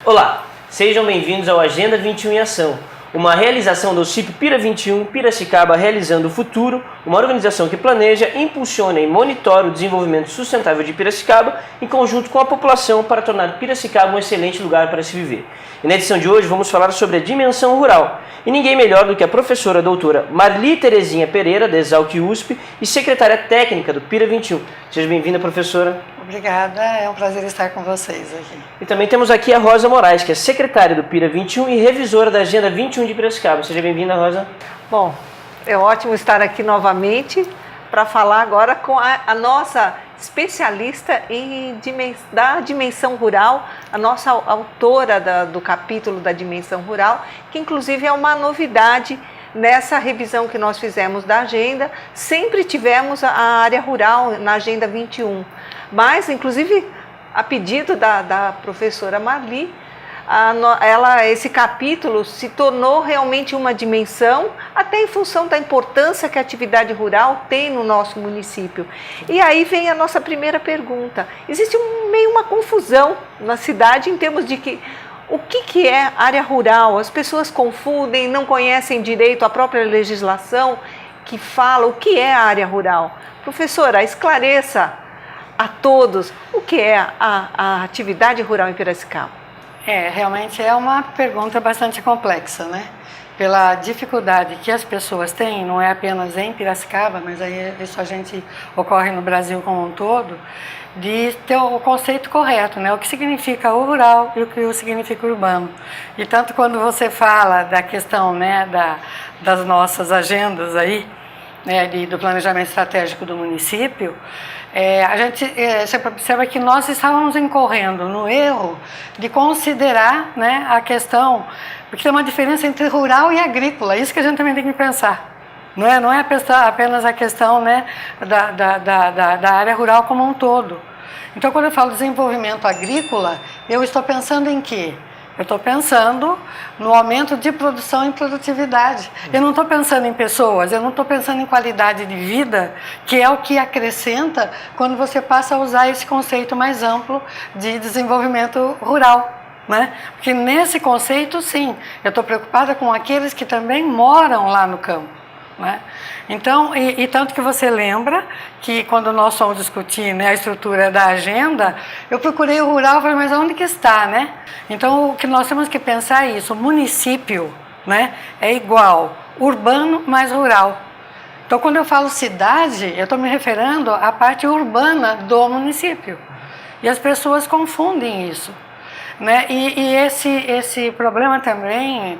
Olá, sejam bem-vindos ao Agenda 21 em Ação, uma realização do CIP Pira 21 Piracicaba Realizando o Futuro, uma organização que planeja, impulsiona e monitora o desenvolvimento sustentável de Piracicaba em conjunto com a população para tornar Piracicaba um excelente lugar para se viver. E na edição de hoje vamos falar sobre a dimensão rural. E ninguém melhor do que a professora doutora Marli Terezinha Pereira, da Exalc USP, e secretária técnica do Pira 21. Seja bem-vinda, professora. Obrigada, é um prazer estar com vocês aqui. E também temos aqui a Rosa Moraes, que é secretária do Pira 21 e revisora da Agenda 21 de Piracicaba. Seja bem-vinda, Rosa. Bom, é ótimo estar aqui novamente para falar agora com a nossa especialista da dimensão rural, a nossa autora do capítulo da dimensão rural, que inclusive é uma novidade nessa revisão que nós fizemos da agenda. Sempre tivemos a área rural na Agenda 21, mas inclusive a pedido da professora Marli, esse capítulo se tornou realmente uma dimensão, até em função da importância que a atividade rural tem no nosso município. E aí vem a nossa primeira pergunta. Existe meio uma confusão na cidade em termos de o que é área rural. As pessoas confundem, não conhecem direito a própria legislação que fala o que é a área rural. Professora, esclareça a todos o que é a atividade rural em Piracicaba. Realmente é uma pergunta bastante complexa, né? Pela dificuldade que as pessoas têm, não é apenas em Piracicaba, mas aí isso ocorre no Brasil como um todo, de ter o conceito correto, né? O que significa o rural e o que significa o urbano. E tanto quando você fala da questão, né, das nossas agendas aí, né, do planejamento estratégico do município, a gente sempre observa que nós estávamos incorrendo no erro de considerar, né, a questão, porque tem uma diferença entre rural e agrícola, isso que a gente também tem que pensar. Não é apenas a questão, né, da área rural como um todo. Então, quando eu falo desenvolvimento agrícola, eu estou pensando em quê? Eu estou pensando no aumento de produção e produtividade. Eu não estou pensando em pessoas, eu não estou pensando em qualidade de vida, que é o que acrescenta quando você passa a usar esse conceito mais amplo de desenvolvimento rural, né? Porque nesse conceito, sim, eu estou preocupada com aqueles que também moram lá no campo, né? Então, e tanto que você lembra que quando nós fomos discutir, né, a estrutura da agenda, eu procurei o rural e falei, mas onde que está, né? Então, o que nós temos que pensar é isso, o município, né, é igual urbano mais rural. Então, quando eu falo cidade, eu estou me referindo à parte urbana do município. E as pessoas confundem isso, né? E esse problema também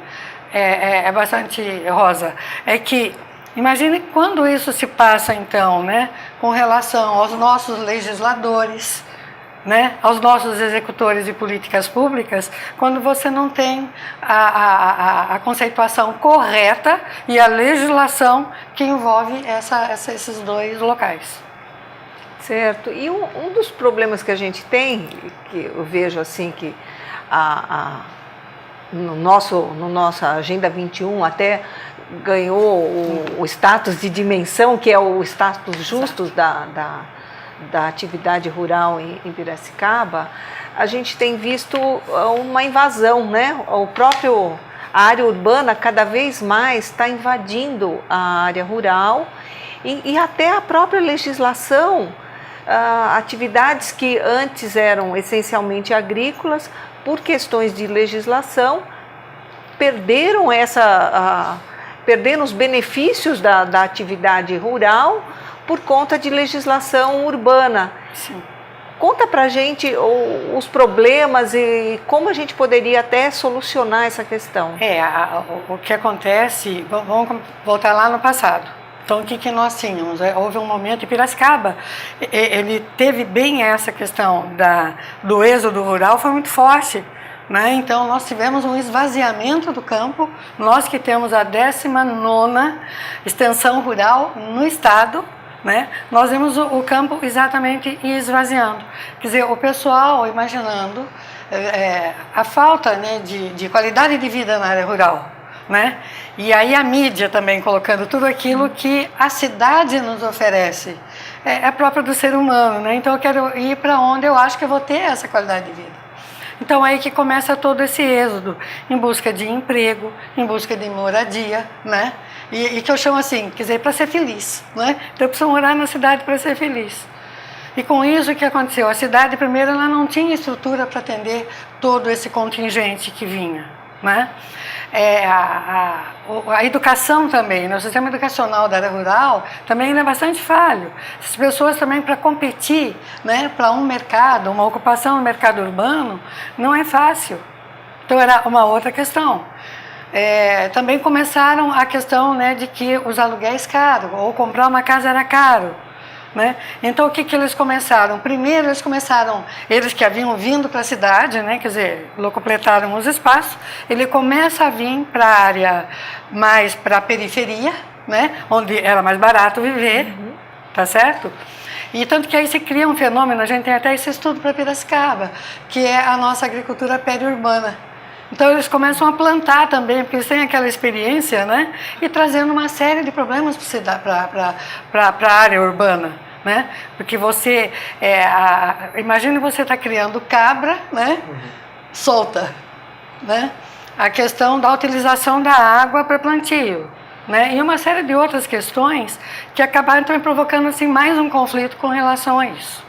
é bastante, Rosa, é que imagine quando isso se passa, então, né, com relação aos nossos legisladores, né, aos nossos executores de políticas públicas, quando você não tem a conceituação correta e a legislação que envolve esses dois locais. Certo. E um dos problemas que a gente tem, que eu vejo assim que no nossa Agenda 21 até ganhou o status de dimensão, que é o status justus da atividade rural em Piracicaba, a gente tem visto uma invasão, né? A área urbana cada vez mais está invadindo a área rural e até a própria legislação, atividades que antes eram essencialmente agrícolas, por questões de legislação, perderam os benefícios da atividade rural por conta de legislação urbana. Sim. Conta pra gente os problemas e como a gente poderia até solucionar essa questão. O que acontece, vamos voltar lá no passado. Então, o que nós tínhamos? Houve um momento em Piracicaba, ele teve bem essa questão do êxodo rural, foi muito forte, né? Então, nós tivemos um esvaziamento do campo, nós que temos a 19ª extensão rural no estado, né? Nós vimos o campo exatamente esvaziando. Quer dizer, o pessoal imaginando a falta, né, de qualidade de vida na área rural, né? E aí a mídia também colocando tudo aquilo que a cidade nos oferece. É próprio do ser humano, né? Então eu quero ir para onde eu acho que eu vou ter essa qualidade de vida. Então aí que começa todo esse êxodo, em busca de emprego, em busca de moradia, né? E que eu chamo assim, quer dizer, para ser feliz, né? Então eu preciso morar na cidade para ser feliz. E com isso o que aconteceu? A cidade, primeiro, ela não tinha estrutura para atender todo esse contingente que vinha, né? A educação também, né? O sistema educacional da área rural também é bastante falho. As pessoas também, para competir, né, para um mercado, uma ocupação no mercado urbano, não é fácil. Então era uma outra questão. Também começaram a questão, né, de que os aluguéis caros, ou comprar uma casa era caro. Né? Então o que eles começaram? Primeiro eles que haviam vindo para a cidade, né? Quer dizer, completaram os espaços, ele começa a vir para a área mais para a periferia, né? Onde era mais barato viver, tá certo? E tanto que aí se cria um fenômeno, a gente tem até esse estudo para Piracicaba, que é a nossa agricultura periurbana. Então eles começam a plantar também, porque eles têm aquela experiência, né? E trazendo uma série de problemas para a área urbana, né? Porque você, imagine você está criando cabra, né? Solta, né? A questão da utilização da água para plantio, né? E uma série de outras questões que acabaram também provocando assim, mais um conflito com relação a isso.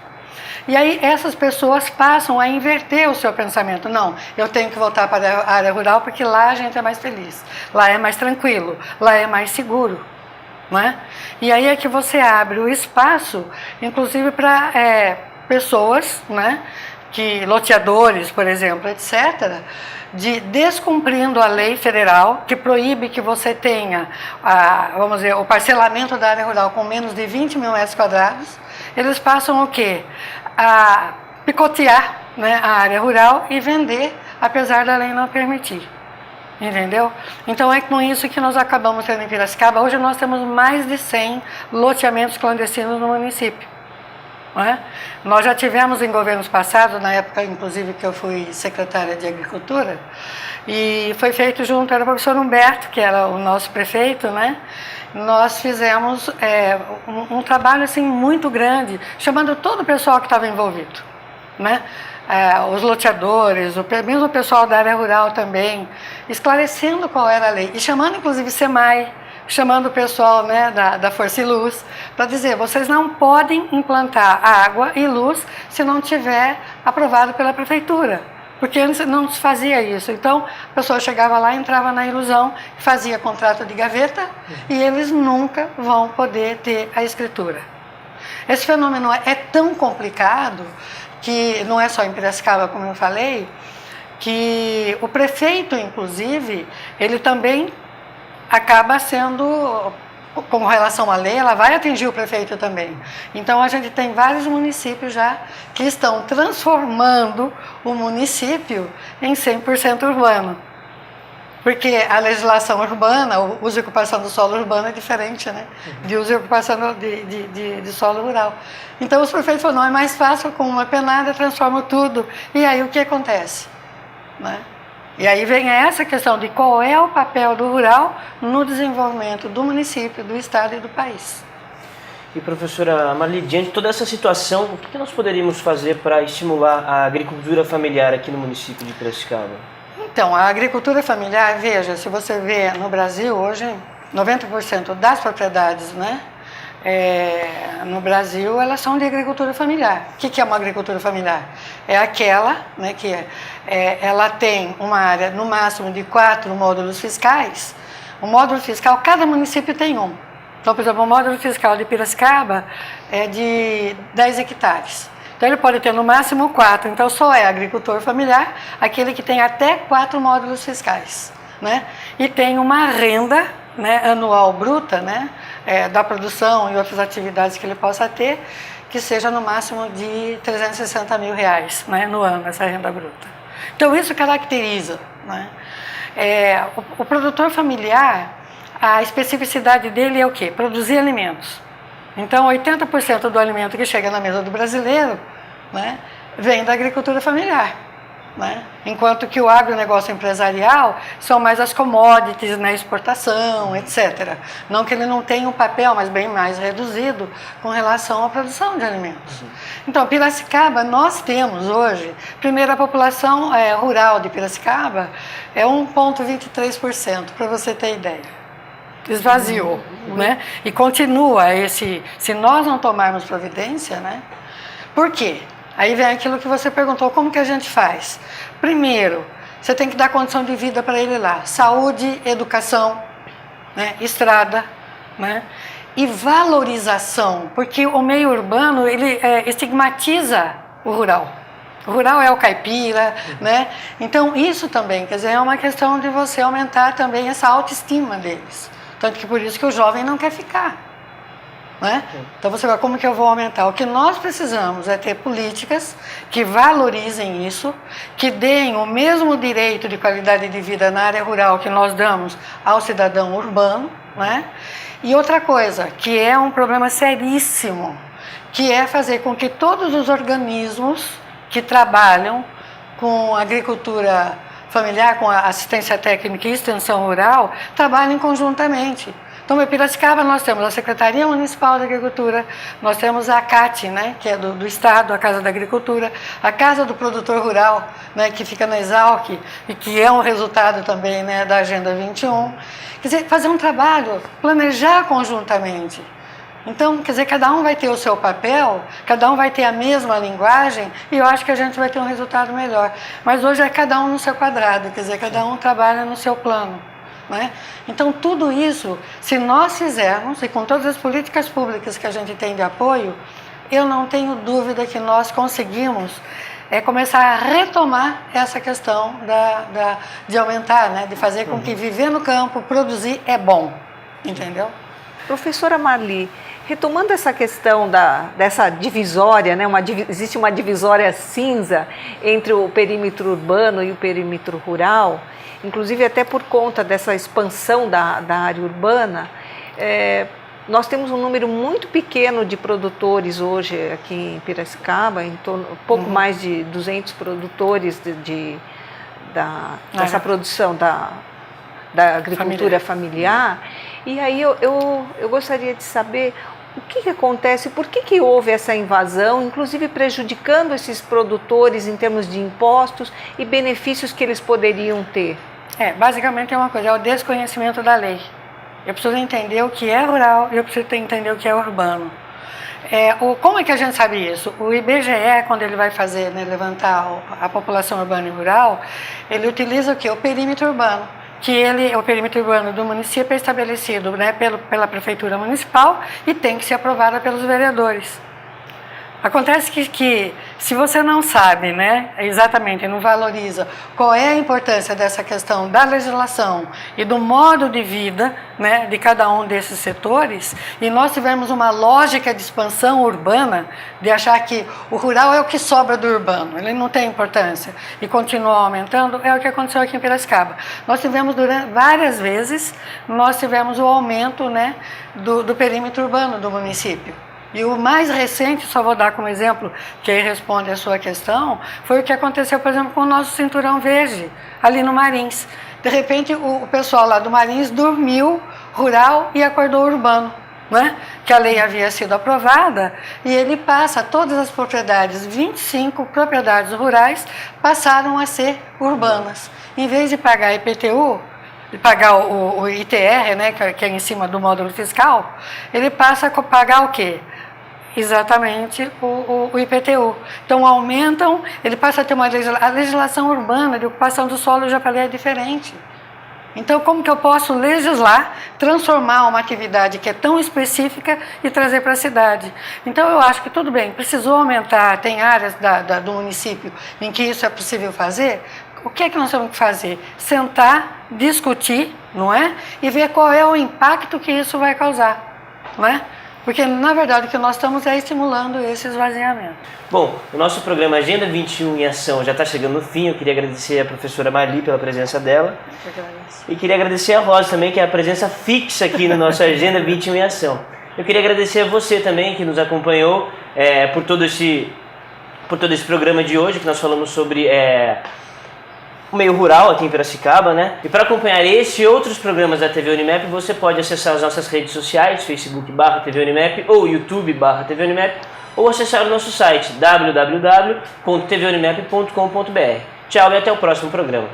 E aí essas pessoas passam a inverter o seu pensamento. Não, eu tenho que voltar para a área rural porque lá a gente é mais feliz, lá é mais tranquilo, lá é mais seguro, né? E aí é que você abre o espaço, inclusive para pessoas, né, loteadores, por exemplo, etc., descumprindo a lei federal que proíbe que você tenha, vamos dizer, o parcelamento da área rural com menos de 20 mil metros quadrados, eles passam o quê? A picotear, né, a área rural e vender, apesar da lei não permitir. Entendeu? Então é com isso que nós acabamos tendo em Piracicaba. Hoje nós temos mais de 100 loteamentos clandestinos no município. Não é? Nós já tivemos em governos passados, na época inclusive que eu fui secretária de Agricultura, e foi feito junto, era o professor Humberto, que era o nosso prefeito, né? Nós fizemos um trabalho assim, muito grande, chamando todo o pessoal que estava envolvido, né? Os loteadores, mesmo o pessoal da área rural também, esclarecendo qual era a lei, e chamando inclusive SEMAI, chamando o pessoal, né, da Força e Luz, para dizer, vocês não podem implantar água e luz se não tiver aprovado pela prefeitura. Porque antes não se fazia isso. Então, a pessoa chegava lá, entrava na ilusão, fazia contrato de gaveta e eles nunca vão poder ter a escritura. Esse fenômeno é tão complicado que não é só em Piracicaba, como eu falei, que o prefeito, inclusive, ele também acaba sendo, com relação à lei, ela vai atingir o prefeito também. Então a gente tem vários municípios já que estão transformando o município em 100% urbano. Porque a legislação urbana, o uso e ocupação do solo urbano é diferente, né? De uso e ocupação de solo rural. Então os prefeitos falaram, não, é mais fácil, com uma penada transforma tudo. E aí o que acontece? Né? E aí vem essa questão de qual é o papel do rural no desenvolvimento do município, do estado e do país. E professora Marli, diante de toda essa situação, o que nós poderíamos fazer para estimular a agricultura familiar aqui no município de Piracicaba? Então, a agricultura familiar, veja, se você vê no Brasil hoje, 90% das propriedades, né, no Brasil, elas são de agricultura familiar. O que é uma agricultura familiar? É aquela, né, que ela tem uma área no máximo de 4 módulos fiscais. O módulo fiscal, cada município tem um. Então, por exemplo, o módulo fiscal de Piracicaba é de 10 hectares. Então ele pode ter no máximo 4. Então só é agricultor familiar aquele que tem até 4 módulos fiscais, né? E tem uma renda, né, anual bruta, né, da produção e outras atividades que ele possa ter, que seja no máximo de R$360 mil, né, no ano, essa renda bruta. Então isso caracteriza, né? O produtor familiar, a especificidade dele é o quê? Produzir alimentos. Então, 80% do alimento que chega na mesa do brasileiro, né, vem da agricultura familiar. Né? Enquanto que o agronegócio empresarial são mais as commodities, né, exportação, etc. Não que ele não tenha um papel, mas bem mais reduzido com relação à produção de alimentos. Então, Piracicaba, nós temos hoje, primeiro a população rural de Piracicaba é 1,23%, para você ter ideia. Esvaziou, né? E continua se nós não tomarmos providência, né? Por quê? Aí vem aquilo que você perguntou, como que a gente faz? Primeiro, você tem que dar condição de vida para ele lá. Saúde, educação, né? Estrada, né? E valorização, porque o meio urbano, ele estigmatiza o rural. O rural é o caipira, né? Então, isso também, quer dizer, é uma questão de você aumentar também essa autoestima deles. Tanto que por isso que o jovem não quer ficar. Né? Então você vai, como que eu vou aumentar? O que nós precisamos é ter políticas que valorizem isso, que deem o mesmo direito de qualidade de vida na área rural que nós damos ao cidadão urbano, né? E outra coisa, que é um problema seríssimo, que é fazer com que todos os organismos que trabalham com agricultura familiar, com assistência técnica e extensão rural, trabalhem conjuntamente. Então, em Piracicaba, nós temos a Secretaria Municipal da Agricultura, nós temos a CAT, né, que é do Estado, a Casa da Agricultura, a Casa do Produtor Rural, né, que fica na Exalc, e que é um resultado também, né, da Agenda 21. Quer dizer, fazer um trabalho, planejar conjuntamente. Então, quer dizer, cada um vai ter o seu papel, cada um vai ter a mesma linguagem, e eu acho que a gente vai ter um resultado melhor. Mas hoje é cada um no seu quadrado, quer dizer, cada um trabalha no seu plano. Né? Então, tudo isso, se nós fizermos, e com todas as políticas públicas que a gente tem de apoio, eu não tenho dúvida que nós conseguimos começar a retomar essa questão de aumentar, né? De fazer com que viver no campo, produzir é bom, entendeu? Professora Marli, retomando essa questão dessa divisória, né? Existe uma divisória cinza entre o perímetro urbano e o perímetro rural, inclusive até por conta dessa expansão da área urbana, nós temos um número muito pequeno de produtores hoje aqui em Piracicaba, pouco mais de 200 produtores dessa produção da agricultura familiar. E aí eu gostaria de saber o que acontece, por que houve essa invasão, inclusive prejudicando esses produtores em termos de impostos e benefícios que eles poderiam ter. Basicamente é uma coisa, é o desconhecimento da lei. Eu preciso entender o que é rural e eu preciso entender o que é urbano. Como é que a gente sabe isso? O IBGE, quando ele vai fazer, né, levantar a população urbana e rural, ele utiliza o quê? O perímetro urbano. O perímetro urbano do município é estabelecido, né, pela prefeitura municipal e tem que ser aprovada pelos vereadores. Acontece que se você não sabe, né, exatamente, não valoriza qual é a importância dessa questão da legislação e do modo de vida, né, de cada um desses setores, e nós tivermos uma lógica de expansão urbana, de achar que o rural é o que sobra do urbano, ele não tem importância, e continua aumentando, é o que aconteceu aqui em Piracicaba. Nós tivemos várias vezes, nós tivemos o aumento, né, do perímetro urbano do município. E o mais recente, só vou dar como exemplo, que aí responde a sua questão, foi o que aconteceu, por exemplo, com o nosso Cinturão Verde, ali no Marins. De repente, o pessoal lá do Marins dormiu rural e acordou urbano, né? Que a lei havia sido aprovada, e ele passa, todas as propriedades, 25 propriedades rurais, passaram a ser urbanas. Em vez de pagar IPTU, de pagar o ITR, né, que é em cima do módulo fiscal, ele passa a pagar o quê? Exatamente o IPTU. Então aumentam, ele passa a ter a legislação urbana de ocupação do solo, eu já falei, é diferente. Então como que eu posso legislar, transformar uma atividade que é tão específica e trazer para a cidade? Então eu acho que tudo bem, precisou aumentar, tem áreas do município em que isso é possível fazer. O que é que nós temos que fazer? Sentar, discutir, não é? E ver qual é o impacto que isso vai causar, não é? Porque, na verdade, o que nós estamos estimulando esse esvaziamento. Bom, o nosso programa Agenda 21 em Ação já está chegando no fim. Eu queria agradecer a professora Marli pela presença dela. E queria agradecer a Rosa também, que é a presença fixa aqui no nosso Agenda 21 em Ação. Eu queria agradecer a você também que nos acompanhou por todo esse programa de hoje, que nós falamos sobre o meio rural aqui em Piracicaba, né? E para acompanhar esse e outros programas da TV Unimap, você pode acessar as nossas redes sociais, Facebook/TV Unimap ou YouTube/TV Unimap, ou acessar o nosso site www.tvunimap.com.br. Tchau e até o próximo programa.